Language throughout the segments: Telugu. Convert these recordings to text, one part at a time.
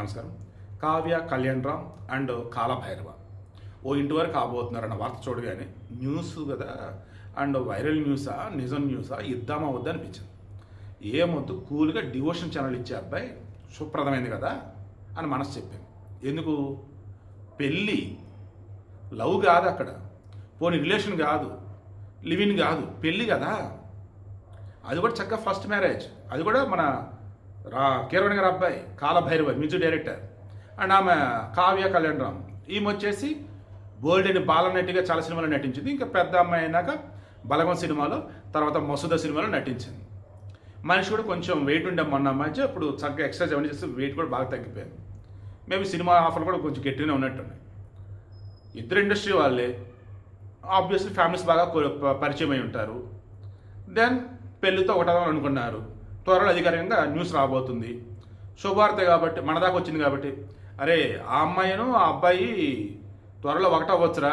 నమస్కారం. కావ్య కళ్యాణరామ్ అండ్ కాలభైరవ ఓ ఇంటి వరకు కాబోతున్నారన్న వార్త చూడగానే న్యూస్ కదా అండ్ వైరల్ న్యూసా నిజం న్యూసా ఇద్దామా వద్దా అనిపించింది. ఏమొద్దు కూల్గా డివోషన్ ఛానల్ ఇచ్చే అబ్బాయి సుప్రదమైంది కదా అని మనసు చెప్పింది. ఎందుకు పెళ్ళి లవ్ కాదు, అక్కడ పోనీ రిలేషన్ కాదు, లివిన్ కాదు, పెళ్ళి కదా. అది కూడా చక్కగా ఫస్ట్ మ్యారేజ్, అది కూడా మన కీరవాణి గారి అబ్బాయి కాలభైరవ మ్యూజిక్ డైరెక్టర్ అండ్ ఆమె కావ్య కళ్యాణరామ్. ఈమె వచ్చేసి బోల్డెన్ బాలనటిగా చాలా సినిమాలో నటించింది. ఇంకా పెద్ద అమ్మాయి అయినాక బలగం సినిమాలో, తర్వాత మసూద సినిమాలో నటించింది. మనిషి కూడా కొంచెం వెయిట్ ఉండే మొన్న అమ్మాయి, అప్పుడు చక్కగా ఎక్సర్సైజ్ అవన్నీ చేస్తే వెయిట్ కూడా బాగా తగ్గిపోయింది. మేబీ సినిమా ఆఫర్లు కూడా కొంచెం గట్టిగానే ఉన్నట్టున్నాయి. ఇద్దరు ఇండస్ట్రీ వాళ్ళే, ఆబ్వియస్లీ ఫ్యామిలీస్ బాగా పరిచయం అయి ఉంటారు. దెన్ పెళ్ళితో ఒకటని అనుకున్నారు. త్వరలో అధికారికంగా న్యూస్ రాబోతుంది. శుభవార్త కాబట్టి మన దాకా వచ్చింది కాబట్టి, అరే ఆ అమ్మాయిను ఆ అబ్బాయి త్వరలో ఒకటవ్వచ్చురా,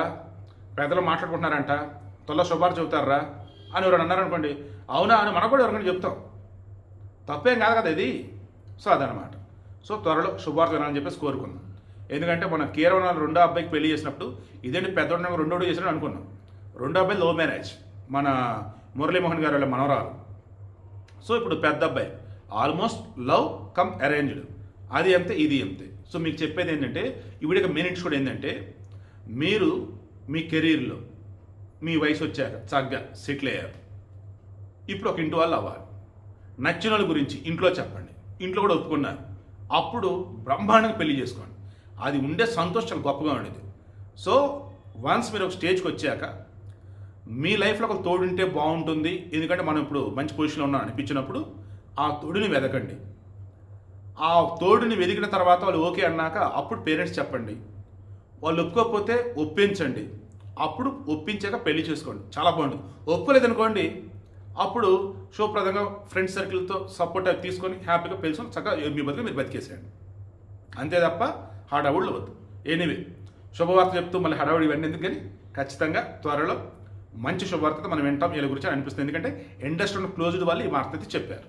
పెద్దలు మాట్లాడుకుంటున్నారంట, త్వరలో శుభవార్త చెబుతారా అని ఎవరైనా అన్నారనుకోండి, అవునా అని మనం కూడా ఎవరికైనా చెప్తాం, తప్పేం కాదు కదా ఇది. సో అదనమాట. సో త్వరలో శుభవార్త వినాలని చెప్పేసి కోరుకుందాం. ఎందుకంటే మన కీరవనాలు రెండో అబ్బాయికి పెళ్లి చేసినప్పుడు ఇదేంటి పెద్దోడు రెండోడు చేసినట్టు అనుకున్నాం. రెండో అబ్బాయి లవ్ మ్యారేజ్, మన మురళీమోహన్ గారు వాళ్ళ మనవరాలు. సో ఇప్పుడు పెద్ద అబ్బాయి ఆల్మోస్ట్ లవ్ కమ్ అరేంజ్డ్, అది అంతే ఇది అంతే. సో మీకు చెప్పేది ఏంటంటే ఇవిడికి మెయిన్ కూడా ఏంటంటే, మీరు మీ కెరీర్లో మీ వయసు వచ్చాక చక్కగా సెటిల్ అయ్యారు, ఇప్పుడు ఒక ఇంటి వాళ్ళు అవ్వాలి. నచ్చిన వాళ్ళ గురించి ఇంట్లో చెప్పండి, ఇంట్లో కూడా ఒప్పుకున్నారు, అప్పుడు బ్రహ్మాండంగా పెళ్లి చేసుకోండి. అది ఉండే సంతోషం చాలా గొప్పగా ఉండేది. సో వన్స్ మీరు ఒక స్టేజ్కి వచ్చాక మీ లైఫ్లో ఒక తోడుంటే బాగుంటుంది, ఎందుకంటే మనం ఇప్పుడు మంచి పొజిషన్లో ఉన్నాం అనిపించినప్పుడు ఆ తోడుని వెతకండి. ఆ తోడుని వెతికిన తర్వాత వాళ్ళు ఓకే అన్నాక అప్పుడు పేరెంట్స్ చెప్పండి. వాళ్ళు ఒప్పుకోకపోతే ఒప్పించండి. అప్పుడు ఒప్పించాక పెళ్లి చేసుకోండి, చాలా బాగుంటుంది. ఒప్పుకోలేదనుకోండి, అప్పుడు శుభప్రదంగా ఫ్రెండ్స్ సర్కిల్తో సపోర్ట్ తీసుకొని హ్యాపీగా పెళ్ళికొని చక్కగా మీ బతుకు మీరు బతికేసేయండి. అంతే తప్ప హడావుళ్ళు వద్దు. ఎనీవే శుభవార్త చెప్తూ మళ్ళీ హడావుడి ఇవన్నీ ఎందుకు, కానీ ఖచ్చితంగా త్వరలో మంచి శుభవార్తతో మనం వింటాం వీళ్ళ గురించి అనిపిస్తుంది. ఎందుకంటే ఇండస్ట్రీ క్లోజ్డ్ వాళ్ళు ఈ వార్త అయితే చెప్పారు.